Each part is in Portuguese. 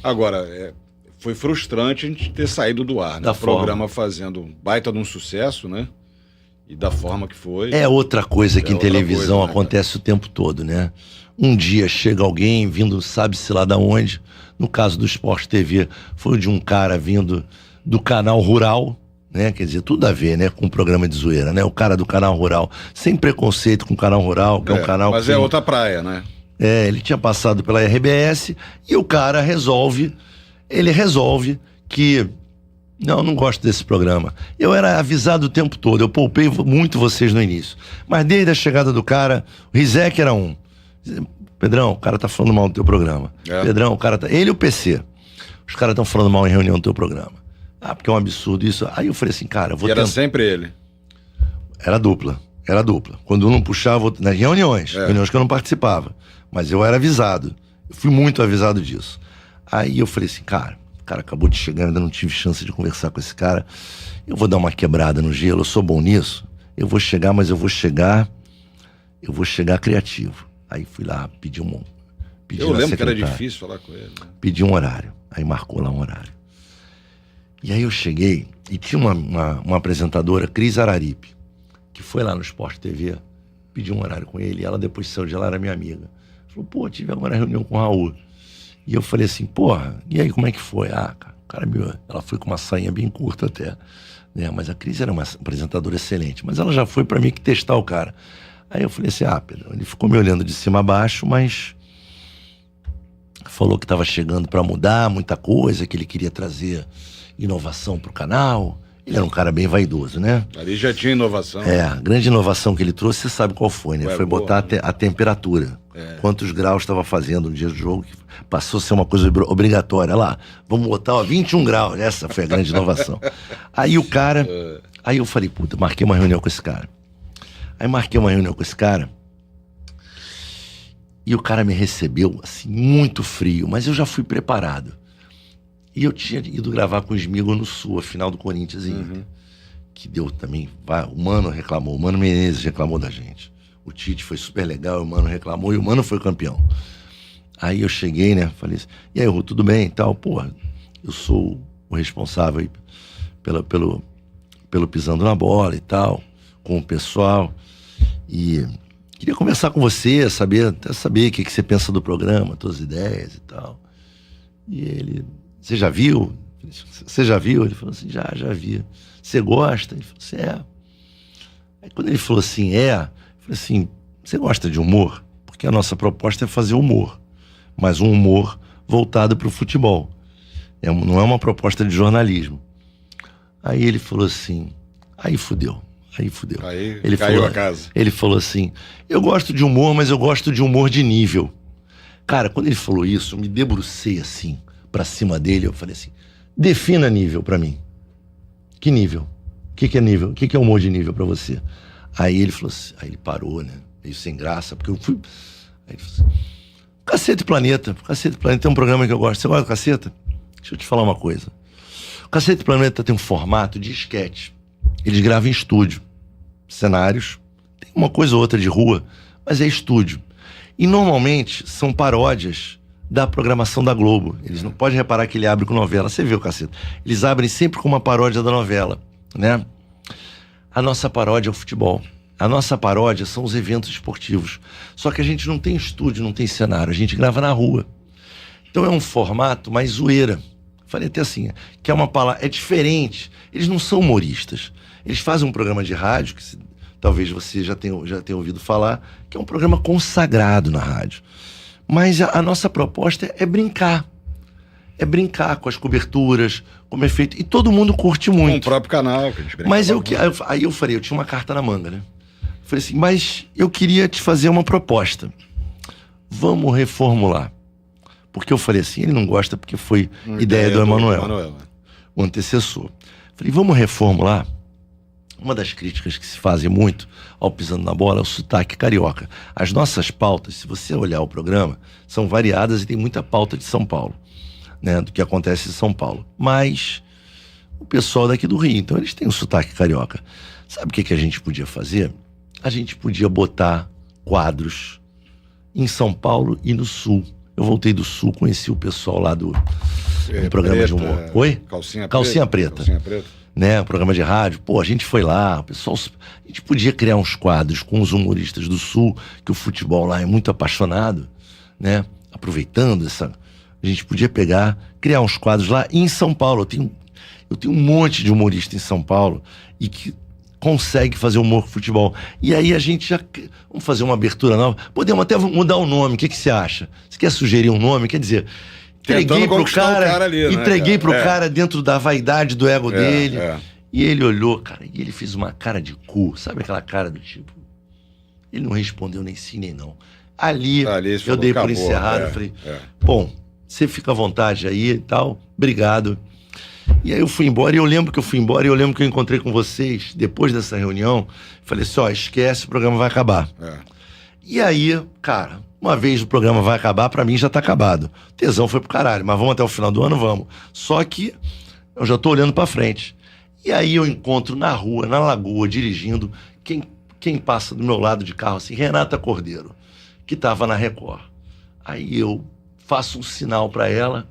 Agora, foi frustrante a gente ter saído do ar, né? O programa fazendo um baita de um sucesso, né? E da forma que foi. É outra coisa que em televisão acontece o tempo todo, né? Um dia chega alguém vindo, sabe-se lá da onde. No caso do Sport TV, foi de um cara vindo do canal Rural, né? Quer dizer, tudo a ver, né? Com o programa de zoeira, né? O cara do canal Rural, sem preconceito com o canal Rural, que é um canal... Mas é outra praia, né? Ele tinha passado pela RBS e o cara resolve que... Não gosto desse programa. Eu era avisado o tempo todo, eu poupei muito vocês no início. Mas desde a chegada do cara, o Rizek era um. Pedrão, o cara tá falando mal do teu programa. Pedrão, o cara tá... Ele e o PC. Os caras estão falando mal em reunião do teu programa. Porque é um absurdo isso. Aí eu falei assim, cara... Era sempre ele? Era dupla. Quando um não puxava, nas reuniões que eu não participava. Mas eu era avisado. Eu fui muito avisado disso. Aí eu falei assim, cara... O cara acabou de chegar, eu ainda não tive chance de conversar com esse cara. Eu vou dar uma quebrada no gelo, eu sou bom nisso. Eu vou chegar, mas eu vou chegar criativo. Aí fui lá, pedi eu lembro que era difícil falar com ele. Né? Pedi um horário, aí marcou lá um horário. E aí eu cheguei, e tinha uma apresentadora, Cris Araripe, que foi lá no Sport TV, pedi um horário com ele, e ela depois saiu de lá, era minha amiga. Falou, pô, tive agora a reunião com o Raul. E eu falei assim, porra, e aí como é que foi? Cara, ela foi com uma sainha bem curta até, né? Mas a Cris era uma apresentadora excelente, mas ela já foi pra mim que testar o cara. Aí eu falei assim, Pedro, ele ficou me olhando de cima a baixo, mas falou que tava chegando pra mudar muita coisa, que ele queria trazer inovação pro canal. Ele era um cara bem vaidoso, né? Ali já tinha inovação. A grande inovação que ele trouxe, você sabe qual foi, né? Foi botar a temperatura. Quantos graus estava fazendo no dia do jogo, que passou a ser uma coisa obrigatória. Olha lá, vamos botar 21 graus. Essa foi a grande inovação. Aí o cara... Aí eu falei, puta, marquei uma reunião com esse cara. E o cara me recebeu, assim, muito frio, mas eu já fui preparado. E eu tinha ido gravar com o Smigo no Sul, a final do Corinthians e Inter. Que deu também... O Mano reclamou, o Mano Menezes reclamou da gente. O Tite foi super legal, o Mano reclamou e o Mano foi campeão. Aí eu cheguei, né, falei assim, e aí, Rô, tudo bem e tal? Porra, eu sou o responsável aí pelo Pisando na Bola e tal, com o pessoal. E queria conversar com você, saber o que você pensa do programa, suas ideias e tal. E ele... Você já viu? Ele falou assim, já vi. Você gosta? Ele falou assim, Aí quando ele falou assim, eu falei assim, você gosta de humor? Porque a nossa proposta é fazer humor, mas um humor voltado para o futebol. Não é uma proposta de jornalismo. Aí ele falou assim, aí fudeu. Aí Ele caiu a casa. Ele falou assim, eu gosto de humor, mas eu gosto de humor de nível. Cara, quando ele falou isso, eu me debrucei assim, pra cima dele, eu falei assim, defina nível pra mim. Que nível? O que é nível? O que é humor de nível pra você? Aí ele falou assim, aí ele parou, né? Meio sem graça, porque eu fui... Aí ele falou assim, Caceta e Planeta tem um programa que eu gosto. Você gosta do Caceta? Deixa eu te falar uma coisa. O Caceta e Planeta tem um formato de esquete. Eles gravam em estúdio. Cenários. Tem uma coisa ou outra de rua, mas é estúdio. E normalmente são paródias da programação da Globo. Eles não podem reparar que ele abre com novela. Você vê o Caceta. Eles abrem sempre com uma paródia da novela, né? A nossa paródia é o futebol. A nossa paródia são os eventos esportivos. Só que a gente não tem estúdio, não tem cenário. A gente grava na rua. Então é um formato mais zoeira. Falei até assim, que é uma palavra... É diferente. Eles não são humoristas. Eles fazem um programa de rádio, que talvez você já tenha ouvido falar, que é um programa consagrado na rádio. Mas a nossa proposta é brincar. É brincar com as coberturas, como é feito. E todo mundo curte muito. Com o próprio canal, que a gente brinca. Mas aí eu falei, eu tinha uma carta na manga, né? Falei assim, mas eu queria te fazer uma proposta. Vamos reformular. Porque eu falei assim, ele não gosta porque foi ideia do Emanuel, o antecessor. Falei, vamos reformular. Uma das críticas que se fazem muito ao Pisando na Bola é o sotaque carioca. As nossas pautas, se você olhar o programa, são variadas e tem muita pauta de São Paulo, né, do que acontece em São Paulo. Mas o pessoal daqui do Rio, então eles têm o sotaque carioca. Sabe o que a gente podia fazer? A gente podia botar quadros em São Paulo e no Sul. Eu voltei do Sul, conheci o pessoal lá do programa de humor. Oi? Calcinha Preta. Né, programa de rádio. Pô, a gente foi lá, o pessoal... A gente podia criar uns quadros com os humoristas do Sul, que o futebol lá é muito apaixonado, né? Aproveitando essa... A gente podia criar uns quadros lá. E em São Paulo, eu tenho um monte de humorista em São Paulo e que consegue fazer humor com futebol. E aí a gente já... Vamos fazer uma abertura nova. Podemos até mudar o nome. O que você acha? Você quer sugerir um nome? Quer dizer... Entreguei pro cara ali, né, pro cara dentro da vaidade do ego dele. E ele olhou, cara, e ele fez uma cara de cu. Sabe aquela cara do tipo... Ele não respondeu nem sim, nem não. Ali eu dei por encerrado. Eu falei, bom, você fica à vontade aí e tal. Obrigado. E aí eu fui embora, e eu lembro que eu encontrei com vocês, depois dessa reunião. Falei assim, esquece, o programa vai acabar. E aí, cara... Uma vez o programa vai acabar, pra mim já tá acabado. Tesão foi pro caralho, mas vamos até o final do ano, vamos. Só que eu já tô olhando pra frente. E aí eu encontro na rua, na lagoa, dirigindo, quem passa do meu lado de carro, assim, Renata Cordeiro, que tava na Record. Aí eu faço um sinal pra ela,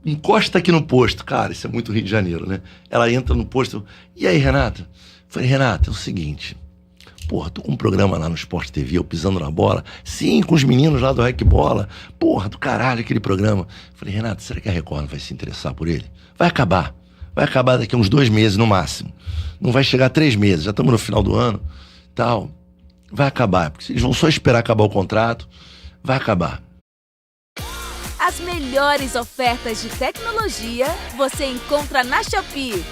encosta aqui no posto. Cara, isso é muito Rio de Janeiro, né? Ela entra no posto, e aí, Renata? Eu falei, Renata, é o seguinte... Porra, tô com um programa lá no Sport TV, eu pisando na bola. Sim, com os meninos lá do Rec Bola. Porra, do caralho, aquele programa. Falei, Renato, será que a Record não vai se interessar por ele? Vai acabar. Vai acabar daqui a uns 2 meses no máximo. Não vai chegar a 3 meses. Já estamos no final do ano. Tal. Vai acabar. Porque eles vão só esperar acabar o contrato. Vai acabar. As melhores ofertas de tecnologia você encontra na Shopee.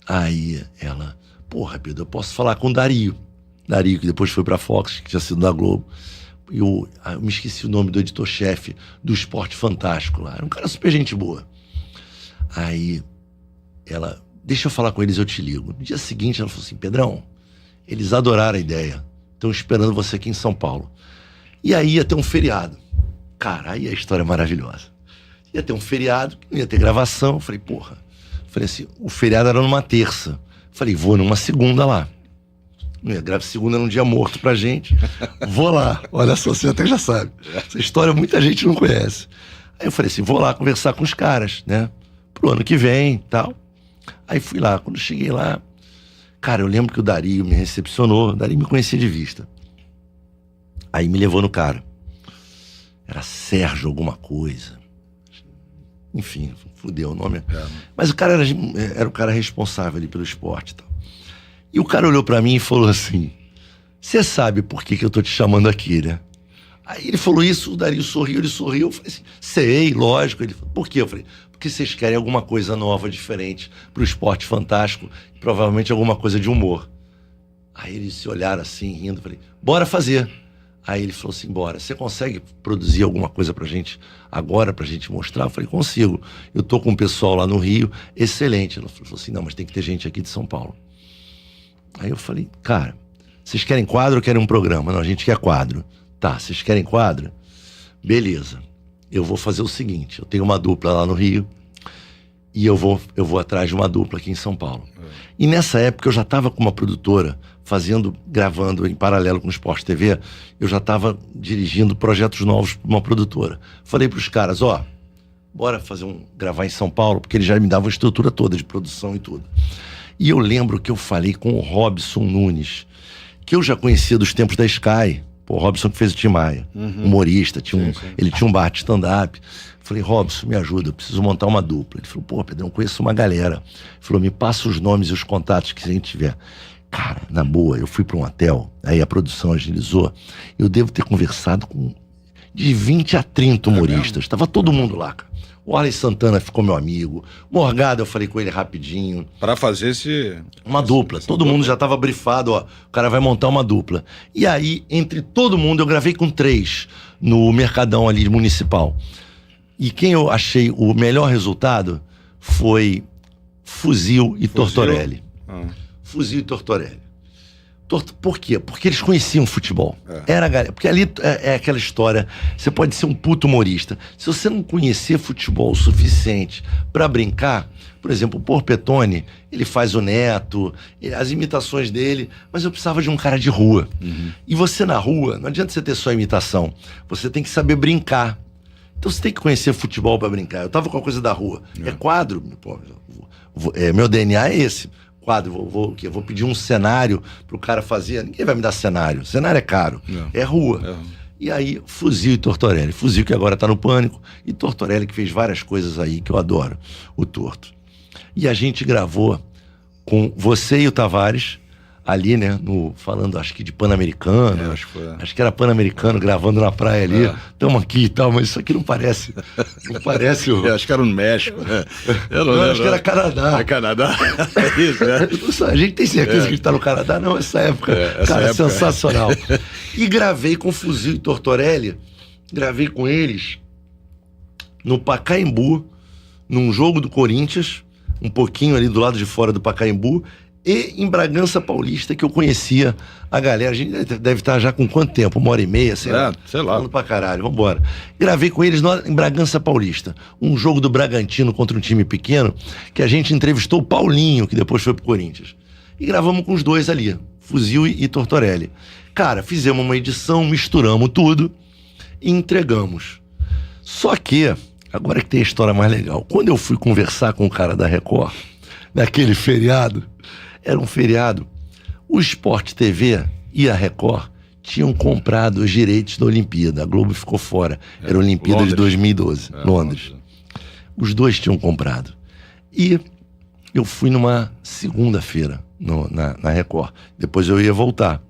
Aí ela... Porra, Pedro, eu posso falar com o Dario. Dario, que depois foi pra Fox, que tinha sido da Globo. Eu me esqueci o nome do editor-chefe do Esporte Fantástico lá. Era um cara super gente boa. Aí ela, deixa eu falar com eles, eu te ligo. No dia seguinte ela falou assim, Pedrão, eles adoraram a ideia. Estão esperando você aqui em São Paulo. E aí ia ter um feriado. Cara, aí a história é maravilhosa. Ia ter um feriado, não ia ter gravação. Eu falei, porra. Falei assim, o feriado era numa terça. Falei, vou numa segunda lá. Grave segunda num dia morto pra gente. Vou lá. Olha só, você até já sabe. Essa história muita gente não conhece. Aí eu falei assim, vou lá conversar com os caras, né? Pro ano que vem e tal. Aí fui lá. Quando cheguei lá, cara, eu lembro que o Dario me recepcionou. O Dario me conhecia de vista. Aí me levou no cara. Era Sérgio alguma coisa. Enfim, fudeu o nome. Mas o cara era o cara responsável ali pelo esporte e tal. E o cara olhou pra mim e falou assim, você sabe por que eu tô te chamando aqui, né? Aí ele falou isso, o Dario sorriu, ele sorriu. Eu falei assim, sei, lógico. Ele falou, por quê? Eu falei, porque vocês querem alguma coisa nova, diferente pro Esporte Fantástico, provavelmente alguma coisa de humor. Aí eles se olharam assim, rindo, falei, bora fazer. Aí ele falou assim, bora, você consegue produzir alguma coisa pra gente agora, pra gente mostrar? Eu falei, consigo. Eu tô com um pessoal lá no Rio, excelente. Ela falou assim, não, mas tem que ter gente aqui de São Paulo. Aí eu falei, cara, vocês querem quadro ou querem um programa? Não, a gente quer quadro. Tá, vocês querem quadro? Beleza. Eu vou fazer o seguinte, eu tenho uma dupla lá no Rio e eu vou atrás de uma dupla aqui em São Paulo. E nessa época eu já estava com uma produtora gravando em paralelo com o Sport TV, eu já estava dirigindo projetos novos para uma produtora. Falei para os caras, bora gravar em São Paulo, porque eles já me davam a estrutura toda de produção e tudo. E eu lembro que eu falei com o Robson Nunes, que eu já conhecia dos tempos da Sky. Pô, o Robson que fez o Tim Maia, humorista, ele tinha um bar de stand-up. Falei, Robson, me ajuda, eu preciso montar uma dupla. Ele falou, pô, Pedrão, conheço uma galera. Ele falou, me passa os nomes e os contatos que a gente tiver. Cara, na boa, eu fui para um hotel, aí a produção agilizou, eu devo ter conversado com de 20 a 30 humoristas. Tava todo mundo lá, cara. O Arlen Santana ficou meu amigo. Morgado, eu falei com ele rapidinho. Pra fazer uma dupla. Todo mundo já tava brifado, o cara vai montar uma dupla. E aí, entre todo mundo, eu gravei com 3 no Mercadão ali municipal. E quem eu achei o melhor resultado foi Fuzil e Tortorelli. Fuzil e Tortorelli. Por quê? Porque eles conheciam futebol. Era a galera. Porque ali é aquela história, você pode ser um puto humorista. Se você não conhecer futebol o suficiente pra brincar, por exemplo, o Porpetone, ele faz o Neto, as imitações dele, mas eu precisava de um cara de rua. E você na rua, não adianta você ter só imitação, você tem que saber brincar. Então você tem que conhecer futebol pra brincar. Eu tava com a coisa da rua. É quadro, pô, meu DNA é esse. Quadro, vou pedir um cenário pro cara fazer. Ninguém vai me dar cenário. Cenário é caro. É rua. E aí, Fuzil e Tortorelli. Fuzil que agora tá no Pânico. E Tortorelli que fez várias coisas aí que eu adoro. O Torto. E a gente gravou com você e o Tavares ali, né? Falando, acho que de Pan-Americano. Acho que era Pan-Americano, gravando na praia ali. Tamo aqui e tal, mas isso aqui não parece. Não parece o... Eu acho que era no México, né? Eu acho que era Canadá. É Canadá? É isso, né? A gente tem certeza que a gente tá no Canadá? Não, essa época. Cara, sensacional. E gravei com Fuzil e Tortorelli. Gravei com eles no Pacaembu, num jogo do Corinthians, um pouquinho ali do lado de fora do Pacaembu, e em Bragança Paulista, que eu conhecia a galera. A gente deve estar já com quanto tempo? 1h30, sei lá. Falando pra caralho, vambora. Gravei com eles em Bragança Paulista. Um jogo do Bragantino contra um time pequeno, que a gente entrevistou o Paulinho, que depois foi pro Corinthians. E gravamos com os dois ali, Fuzil e Tortorelli. Cara, fizemos uma edição, misturamos tudo e entregamos. Só que, agora que tem a história mais legal, quando eu fui conversar com o cara da Record, naquele feriado, era um feriado, o Sport TV e a Record tinham comprado os direitos da Olimpíada. A Globo ficou fora. Era a Olimpíada Londres. De 2012, Londres. Os dois tinham comprado. E eu fui numa segunda-feira na Record. Depois eu ia voltar.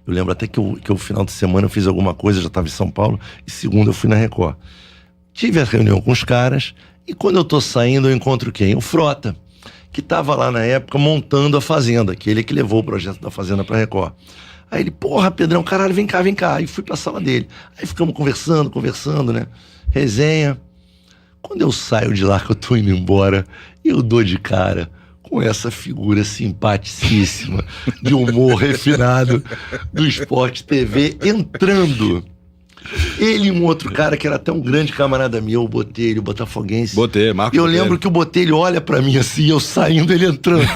Eu lembro até que o final de semana eu fiz alguma coisa, já estava em São Paulo, e segunda eu fui na Record. Tive a reunião com os caras, e quando eu tô saindo eu encontro quem? O Frota, que estava lá na época montando a Fazenda, que ele que levou o projeto da Fazenda pra Record. Aí ele, porra, Pedrão, caralho, vem cá. Aí fui pra sala dele. Aí ficamos conversando, né? Resenha. Quando eu saio de lá, que eu tô indo embora, eu dou de cara com essa figura simpaticíssima, de humor refinado, do Sport TV, entrando. Ele e um outro cara que era até um grande camarada meu, o Botelho, o botafoguense. Marcos Eu lembro que o Botelho olha pra mim assim, eu saindo, ele entrando,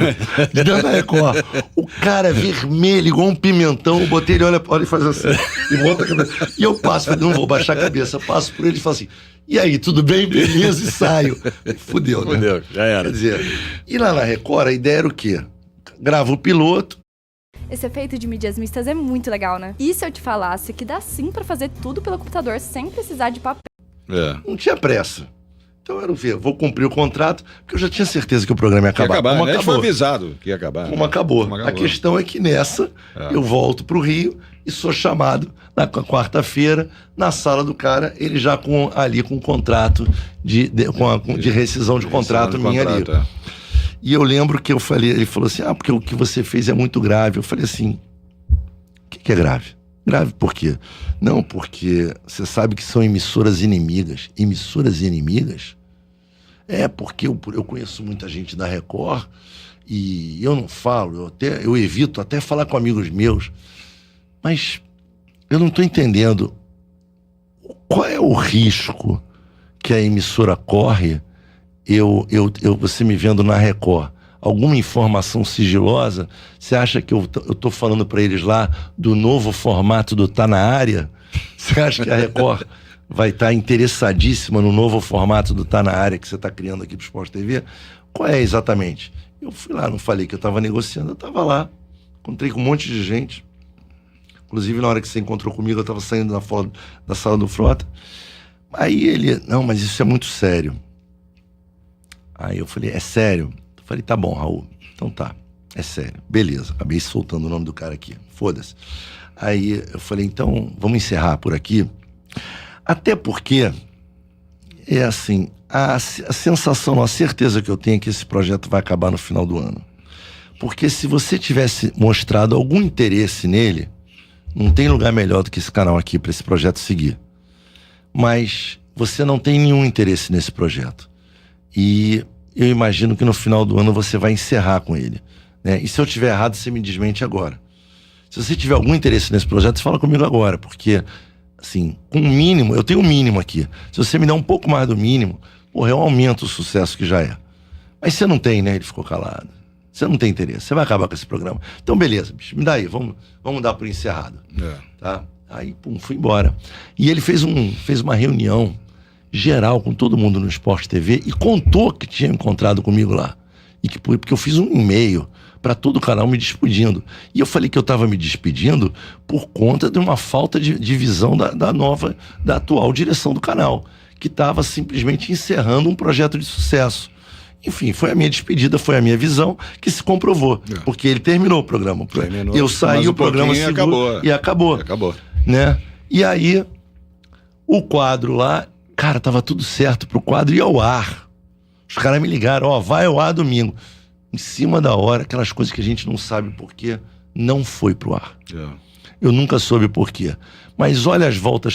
de dentro da Record. O cara vermelho, igual um pimentão, o Botelho olha e faz assim, e monta a cabeça. E eu passo, falei, não vou baixar a cabeça, passo por ele e falo assim, e aí, tudo bem? Beleza? E saio. Fudeu, né? Fudeu, já era. Quer dizer, e lá na Record, a ideia era o quê? Grava o piloto. Esse efeito de mídias mistas é muito legal, né? E se eu te falasse que dá sim pra fazer tudo pelo computador sem precisar de papel? Não tinha pressa. Então era o quê? Vou cumprir o contrato, porque eu já tinha certeza que o programa ia acabar. Como acabou. Foi avisado que ia acabar. Como acabou. A questão é que nessa, eu volto pro Rio e sou chamado na quarta-feira, na sala do cara, ele já ali com contrato de rescisão de contrato minha ali. E eu lembro que eu falei, ele falou assim, porque o que você fez é muito grave. Eu falei assim, o que é grave? Grave por quê? Não, porque você sabe que são emissoras inimigas. Emissoras inimigas? Porque eu conheço muita gente da Record e eu não falo, eu evito até falar com amigos meus, mas eu não estou entendendo qual é o risco que a emissora corre você me vendo na Record. Alguma informação sigilosa? Você acha que eu tô falando para eles lá do novo formato do Tá Na Área? Você acha que a Record vai estar interessadíssima no novo formato do Tá Na Área que você está criando aqui pro Sport TV? Qual é exatamente? Eu fui lá, não falei que eu estava negociando, eu estava lá. Encontrei com um monte de gente. Inclusive, na hora que você encontrou comigo, eu estava saindo da sala do Frota. Aí ele, não, mas isso é muito sério. Aí eu falei, é sério? Eu falei, tá bom, Raul, então tá, é sério. Beleza, acabei soltando o nome do cara aqui, foda-se. Aí eu falei, então, vamos encerrar por aqui. Até porque, é assim, a sensação, a certeza que eu tenho é que esse projeto vai acabar no final do ano. Porque se você tivesse mostrado algum interesse nele, não tem lugar melhor do que esse canal aqui para esse projeto seguir. Mas você não tem nenhum interesse nesse projeto. E eu imagino que no final do ano você vai encerrar com ele. né? E se eu tiver errado, você me desmente agora. Se você tiver algum interesse nesse projeto, você fala comigo agora, porque, assim, com o mínimo, eu tenho um mínimo aqui. Se você me der um pouco mais do mínimo, porra, eu aumento o sucesso que já é. Mas você não tem, né? Ele ficou calado. Você não tem interesse, você vai acabar com esse programa. Então, beleza, bicho, me dá aí, vamos dar por encerrado. Tá? Aí, pum, fui embora. E ele fez uma reunião geral com todo mundo no Sport TV e contou que tinha encontrado comigo lá. E que, porque eu fiz um e-mail para todo o canal me despedindo. E eu falei que eu estava me despedindo por conta de uma falta de visão da atual direção do canal, que estava simplesmente encerrando um projeto de sucesso. Enfim, foi a minha despedida, foi a minha visão, que se comprovou. Porque ele terminou o programa. Eu saí, o programa seguro e acabou. Né? E aí, o quadro lá, cara, tava tudo certo pro quadro ir ao ar. Os caras me ligaram, ó, vai ao ar domingo. Em cima da hora, aquelas coisas que a gente não sabe por quê, não foi pro ar. Eu nunca soube por quê. Mas olha as voltas que